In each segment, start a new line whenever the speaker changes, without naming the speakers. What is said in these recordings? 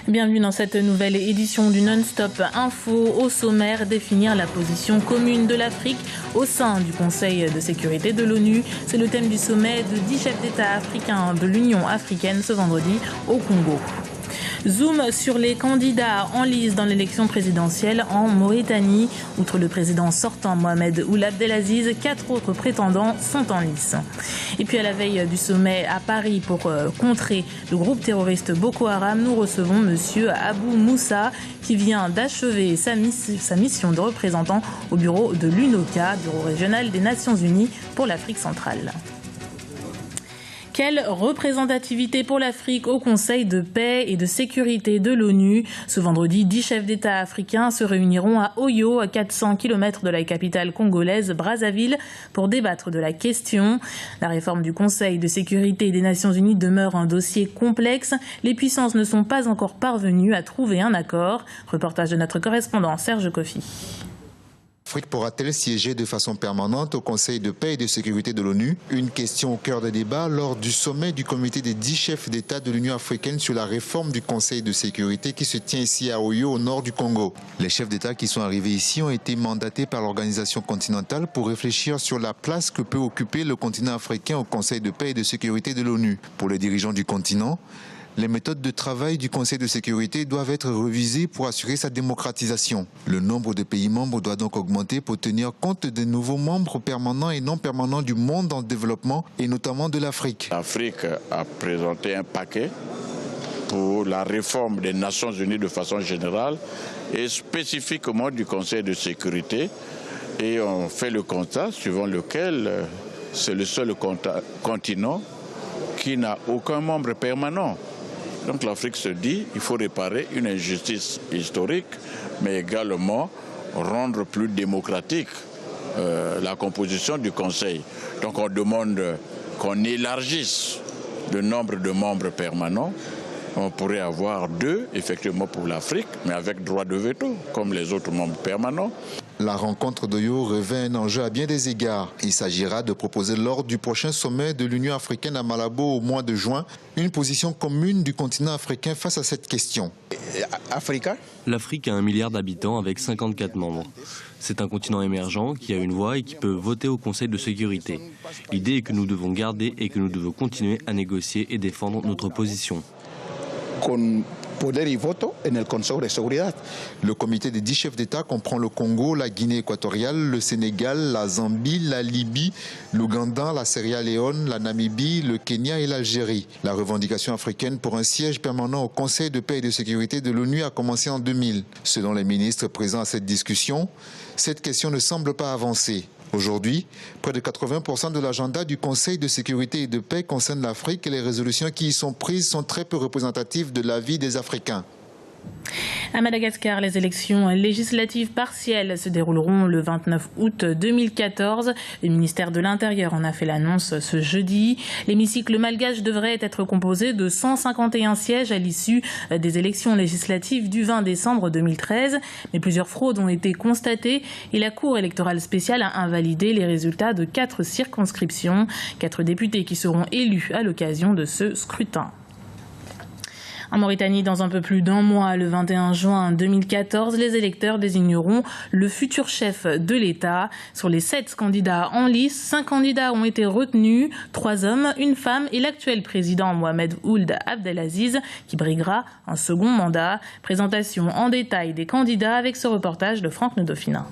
Bienvenue dans cette nouvelle édition du Non-Stop Info. Au sommaire, définir la position commune de l'Afrique au sein du Conseil de sécurité de l'ONU. C'est le thème du sommet de 10 chefs d'État africains de l'Union africaine ce vendredi au Congo. Zoom sur les candidats en lice dans l'élection présidentielle en Mauritanie. Outre le président sortant Mohamed Ould Abdelaziz, 4 autres prétendants sont en lice. Et puis à la veille du sommet à Paris pour contrer le groupe terroriste Boko Haram, nous recevons monsieur Abou Moussa qui vient d'achever sa mission de représentant au bureau de l'UNOCA, bureau régional des Nations Unies pour l'Afrique centrale. Quelle représentativité pour l'Afrique au Conseil de paix et de sécurité de l'ONU. Ce vendredi, 10 chefs d'État africains se réuniront à Oyo, à 400 km de la capitale congolaise, Brazzaville, pour débattre de la question. La réforme du Conseil de sécurité des Nations Unies demeure un dossier complexe. Les puissances ne sont pas encore parvenues à trouver un accord. Reportage de notre correspondant Serge Kofi.
L'Afrique pourra-t-elle siéger de façon permanente au Conseil de paix et de sécurité de l'ONU? Une question au cœur des débats lors du sommet du comité des 10 chefs d'État de l'Union africaine sur la réforme du Conseil de sécurité qui se tient ici à Oyo, au nord du Congo. Les chefs d'État qui sont arrivés ici ont été mandatés par l'organisation continentale pour réfléchir sur la place que peut occuper le continent africain au Conseil de paix et de sécurité de l'ONU. Pour les dirigeants du continent, les méthodes de travail du Conseil de sécurité doivent être revisées pour assurer sa démocratisation. Le nombre de pays membres doit donc augmenter pour tenir compte des nouveaux membres permanents et non permanents du monde en développement et notamment de l'Afrique.
L'Afrique a présenté un paquet pour la réforme des Nations Unies de façon générale et spécifiquement du Conseil de sécurité. Et on fait le constat suivant lequel c'est le seul continent qui n'a aucun membre permanent. Donc l'Afrique se dit qu'il faut réparer une injustice historique, mais également rendre plus démocratique la composition du Conseil. Donc on demande qu'on élargisse le nombre de membres permanents. On pourrait avoir 2, effectivement, pour l'Afrique, mais avec droit de veto, comme les autres membres permanents.
La rencontre d'Oyo revêt un enjeu à bien des égards. Il s'agira de proposer lors du prochain sommet de l'Union africaine à Malabo au mois de juin une position commune du continent africain face à cette question.
L'Afrique a 1 milliard d'habitants avec 54 membres. C'est un continent émergent qui a une voix et qui peut voter au Conseil de sécurité. L'idée est que nous devons garder et que nous devons continuer à négocier et défendre notre position.
Le comité des 10 chefs d'État comprend le Congo, la Guinée équatoriale, le Sénégal, la Zambie, la Libye, l'Ouganda, la Sierra Leone, la Namibie, le Kenya et l'Algérie. La revendication africaine pour un siège permanent au Conseil de paix et de sécurité de l'ONU a commencé en 2000. Selon les ministres présents à cette discussion, cette question ne semble pas avancer. Aujourd'hui, près de 80% de l'agenda du Conseil de sécurité et de paix concerne l'Afrique et les résolutions qui y sont prises sont très peu représentatives de la vie des Africains.
À Madagascar, les élections législatives partielles se dérouleront le 29 août 2014. Le ministère de l'Intérieur en a fait l'annonce ce jeudi. L'hémicycle malgache devrait être composé de 151 sièges à l'issue des élections législatives du 20 décembre 2013. Mais plusieurs fraudes ont été constatées et la Cour électorale spéciale a invalidé les résultats de 4 circonscriptions. 4 députés qui seront élus à l'occasion de ce scrutin. En Mauritanie, dans un peu plus d'1 mois, le 21 juin 2014, les électeurs désigneront le futur chef de l'État. Sur les 7 candidats en lice, 5 candidats ont été retenus, 3 hommes, une femme et l'actuel président Mohamed Ould Abdelaziz qui briguera un second mandat. Présentation en détail des candidats avec ce reportage de Franck Nedofina.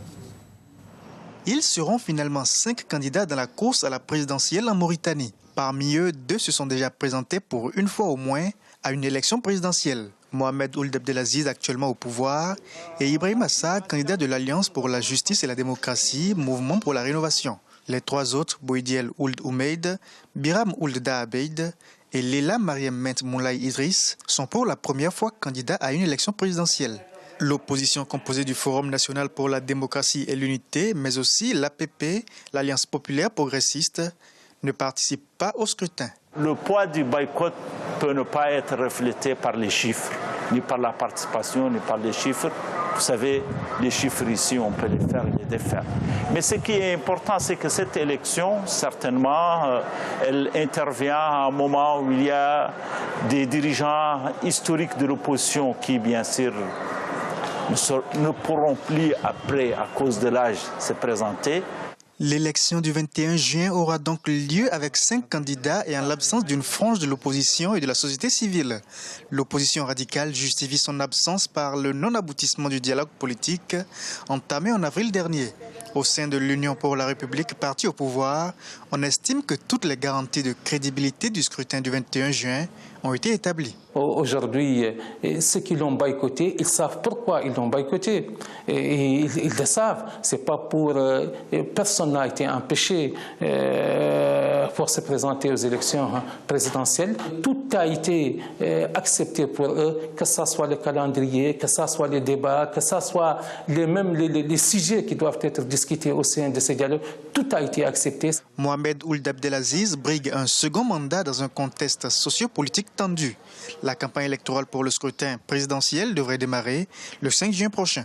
Ils seront finalement 5 candidats dans la course à la présidentielle en Mauritanie. Parmi eux, 2 se sont déjà présentés pour une fois au moins à une élection présidentielle. Mohamed Ould Abdelaziz, actuellement au pouvoir, et Ibrahim Assad, candidat de l'Alliance pour la justice et la démocratie, mouvement pour la rénovation. Les 3 autres, Boidiel Ould Oumeid, Biram Ould Daabeid et Leila Mariam Ment Moulay Idriss, sont pour la première fois candidats à une élection présidentielle. L'opposition composée du Forum national pour la démocratie et l'unité, mais aussi l'APP, l'Alliance populaire progressiste, ne participe pas au scrutin.
Le poids du boycott peut ne pas être reflété par les chiffres, ni par la participation, ni par les chiffres. Vous savez, les chiffres ici, on peut les faire et les défaire. Mais ce qui est important, c'est que cette élection, certainement, elle intervient à un moment où il y a des dirigeants historiques de l'opposition qui, bien sûr, ne pourront plus, après, à cause de l'âge, se présenter.
L'élection du 21 juin aura donc lieu avec 5 candidats et en l'absence d'une frange de l'opposition et de la société civile. L'opposition radicale justifie son absence par le non-aboutissement du dialogue politique entamé en avril dernier. Au sein de l'Union pour la République, parti au pouvoir, on estime que toutes les garanties de crédibilité du scrutin du 21 juin ont été établies.
Aujourd'hui, ceux qui l'ont boycotté, ils savent pourquoi ils l'ont boycotté. Et ils le savent. C'est pas pour... personne n'a été empêché pour se présenter aux élections présidentielles. Tout a été accepté pour eux, que ce soit le calendrier, que ce soit les débats, que ce soit les sujets qui doivent être discutés au sein de ces dialogues. Tout a été accepté.
Mohamed Ould Abdelaziz brigue un second mandat dans un contexte sociopolitique tendu. La campagne électorale pour le scrutin présidentiel devrait démarrer le 5 juin prochain.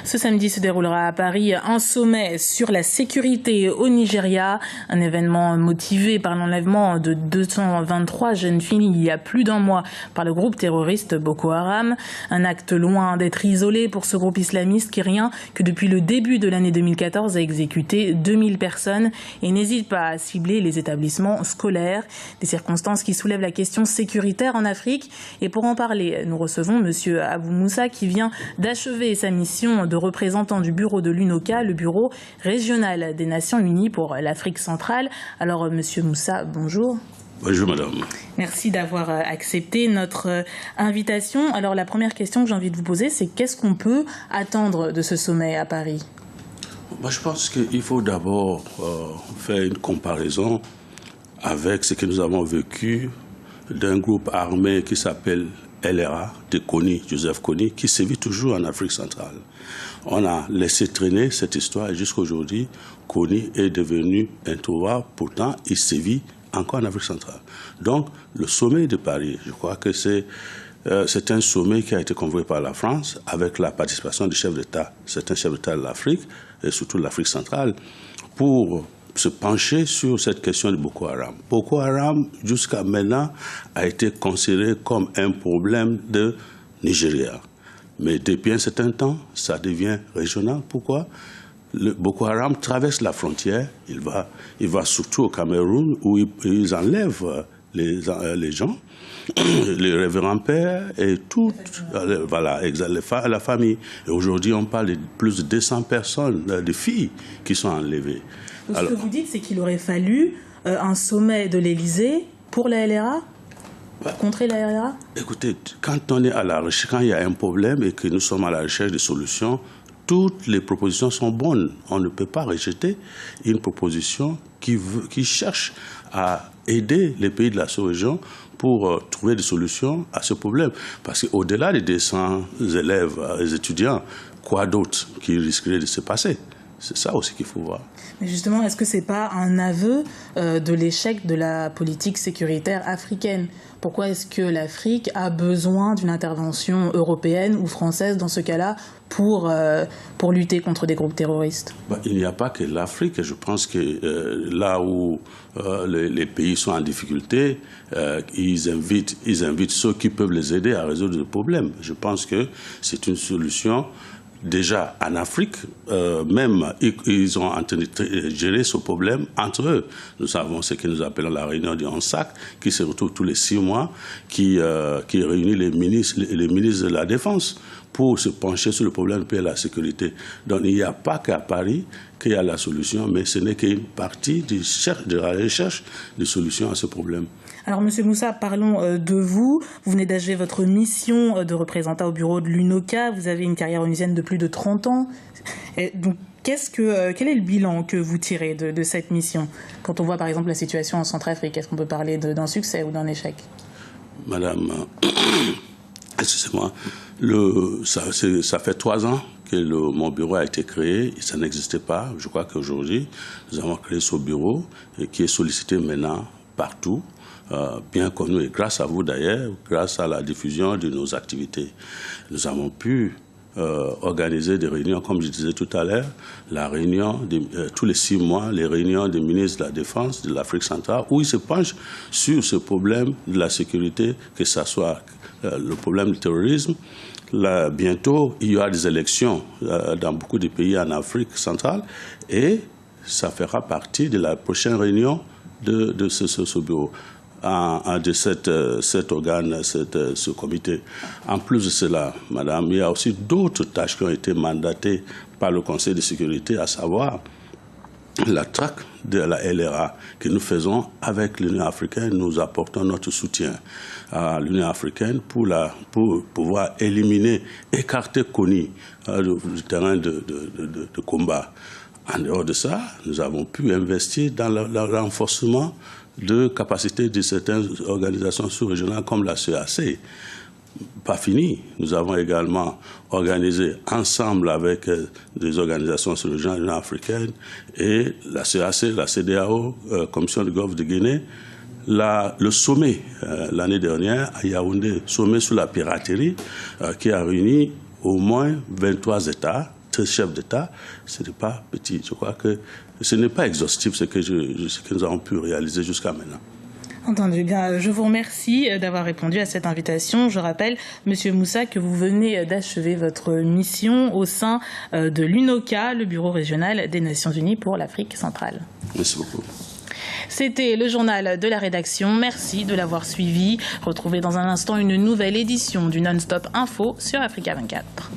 Ce samedi se déroulera à Paris un sommet sur la sécurité au Nigeria, un événement motivé par l'enlèvement de 223 jeunes filles il y a plus d'un mois par le groupe terroriste Boko Haram. Un acte loin d'être isolé pour ce groupe islamiste qui, rien que depuis le début de l'année 2014, a exécuté 2000 personnes et n'hésite pas à cibler les établissements scolaires. Des circonstances qui soulèvent la question sécuritaire en Afrique. Et pour en parler, nous recevons M. Abou Moussa qui vient d'achever sa mission de représentant du bureau de l'UNOCA, le bureau régional des Nations Unies pour l'Afrique centrale. Alors, Monsieur Moussa, bonjour.
Bonjour, madame.
Merci d'avoir accepté notre invitation. Alors, la première question que j'ai envie de vous poser, c'est qu'est-ce qu'on peut attendre de ce sommet à Paris?
Moi, je pense qu'il faut d'abord faire une comparaison avec ce que nous avons vécu d'un groupe armé qui s'appelle LRA de Kony, Joseph Kony, qui sévit toujours en Afrique centrale. On a laissé traîner cette histoire et jusqu'à aujourd'hui, Kony est devenu introuvable. Pourtant, il sévit encore en Afrique centrale. Donc, le sommet de Paris, je crois que c'est un sommet qui a été convoqué par la France avec la participation des chefs d'État, certains chefs d'État de l'Afrique et surtout de l'Afrique centrale, pour se pencher sur cette question de Boko Haram. Boko Haram, jusqu'à maintenant, a été considéré comme un problème de Nigeria. Mais depuis un certain temps, ça devient régional. Pourquoi? Le Boko Haram traverse la frontière, il va surtout au Cameroun où ils enlèvent les gens, les révérends pères et tout, voilà, la famille. Et aujourd'hui, on parle de plus de 200 personnes, de filles qui sont enlevées.
Donc, ce que vous dites, c'est qu'il aurait fallu un sommet de l'Élysée pour la LRA, contrer la LRA?
Écoutez, quand on est à la recherche, quand il y a un problème et que nous sommes à la recherche de solutions, toutes les propositions sont bonnes. On ne peut pas rejeter une proposition qui cherche à aider les pays de la sous-région pour trouver des solutions à ce problème. Parce qu'au-delà des 200 élèves, étudiants, quoi d'autre qui risquerait de se passer? C'est ça aussi qu'il faut voir.
Mais justement, est-ce que ce n'est pas un aveu de l'échec de la politique sécuritaire africaine? Pourquoi est-ce que l'Afrique a besoin d'une intervention européenne ou française dans ce cas-là pour lutter contre des groupes terroristes?
Il n'y a pas que l'Afrique. Je pense que là où les pays sont en difficulté, ils invitent ceux qui peuvent les aider à résoudre le problème. Je pense que c'est une solution. Déjà, en Afrique, même, ils ont en train de gérer ce problème entre eux. Nous avons ce que nous appelons la réunion du HANSAC, qui se retrouve tous les 6 mois, qui réunit les ministres de la Défense pour se pencher sur le problème de paix et la sécurité. Donc, il n'y a pas qu'à Paris qu'il y a la solution, mais ce n'est qu'une partie de la recherche de solutions à ce problème.
Alors, Monsieur Moussa, parlons de vous. Vous venez d'achever votre mission de représentant au bureau de l'UNOCA. Vous avez une carrière onusienne de plus de 30 ans. Et donc, quel est le bilan que vous tirez de cette mission? Quand on voit, par exemple, la situation en Centrafrique, est-ce qu'on peut parler d'un succès ou d'un échec?
Madame, excusez-moi, ça fait 3 ans que mon bureau a été créé. Ça n'existait pas. Je crois qu'aujourd'hui, nous avons créé ce bureau qui est sollicité maintenant partout. bien connu, et grâce à vous d'ailleurs, grâce à la diffusion de nos activités, nous avons pu organiser des réunions, comme je disais tout à l'heure, la réunion tous les 6 mois, les réunions des ministres de la Défense de l'Afrique centrale, où ils se penchent sur ce problème de la sécurité, que ce soit le problème du terrorisme. Là, bientôt, il y aura des élections dans beaucoup de pays en Afrique centrale, et ça fera partie de la prochaine réunion de ce bureau. De cet organe, ce comité. En plus de cela, madame, il y a aussi d'autres tâches qui ont été mandatées par le Conseil de sécurité, à savoir la traque de la LRA que nous faisons avec l'Union africaine. Nous apportons notre soutien à l'Union africaine pour pouvoir éliminer, écarter Kony du terrain de combat. En dehors de ça, nous avons pu investir dans le renforcement de capacités de certaines organisations sous-régionales comme la CAC. Pas fini, nous avons également organisé ensemble avec des organisations sous-régionales africaines et la CAC, la CEDEAO, Commission du Golfe de Guinée, le sommet l'année dernière à Yaoundé, sommet sur la piraterie, qui a réuni au moins 23 États, 13 chefs d'État. Ce n'est pas petit. Je crois que ce n'est pas exhaustif ce que nous avons pu réaliser jusqu'à maintenant.
Entendu. Bien, je vous remercie d'avoir répondu à cette invitation. Je rappelle, Monsieur Moussa, que vous venez d'achever votre mission au sein de l'UNOCA, le Bureau régional des Nations Unies pour l'Afrique centrale.
Merci beaucoup.
C'était le journal de la rédaction. Merci de l'avoir suivi. Retrouvez dans un instant une nouvelle édition du Non-Stop Info sur Africa 24.